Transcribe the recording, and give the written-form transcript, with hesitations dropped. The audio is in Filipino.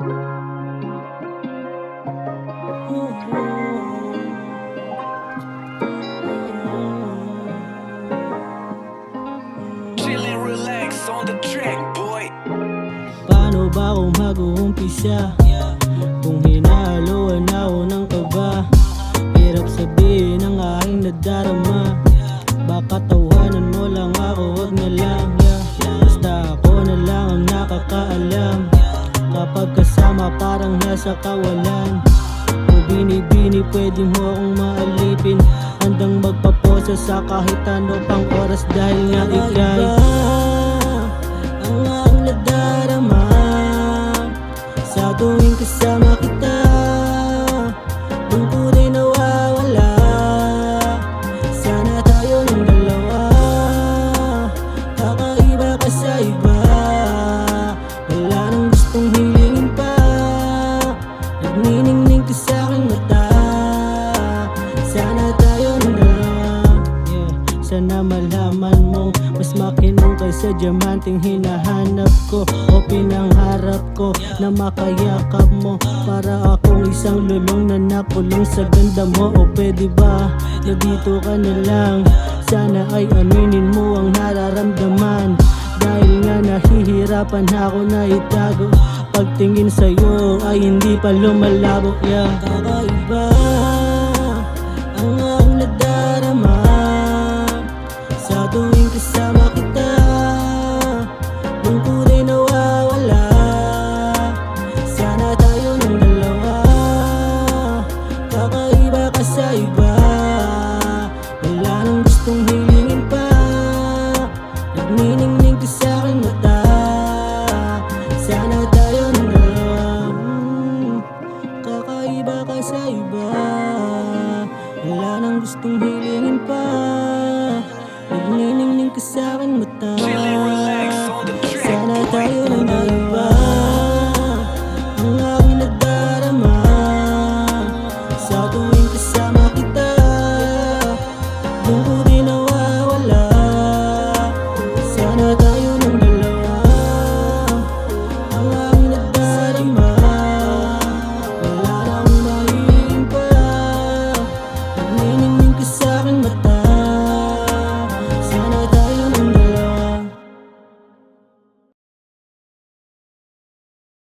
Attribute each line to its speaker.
Speaker 1: Chill and relax on the track, boy.
Speaker 2: Paano ba ako mag-uumpisa kung hinahaluan ako ng kaba? Hirap sabihin ang aking nadarama. Baka tawanan mo lang ako, wag na lang, basta ako na lang ang nakakaalam. Kapag kasama parang nasa kawalan. O binibini pwede mo akong maalipin. Handang magpaposa sa kahit ano pang oras dahil nga ika'y ang aking nadarama. Sa tuwing kasama kita, lungkot ay nawawala. Sana tayo ng dalawa, kakaiba ka sa iba. Wala nang gustong hilingin pa, nagniningning ka sa aking mata. Sana tayo ng dalawa, sana malaman mong mas makinang kaysa diamanting hinahanap ko o pinangharap ko na makayakap mo. Para akong isang lulong na nakulong sa ganda mo. O pwede ba na dito ka na lang? Sana ay aminin mo ang nararamdaman, dahil nga nahihirapan ako na itago. Pagtingin sa'yo ay hindi pa lumalabo,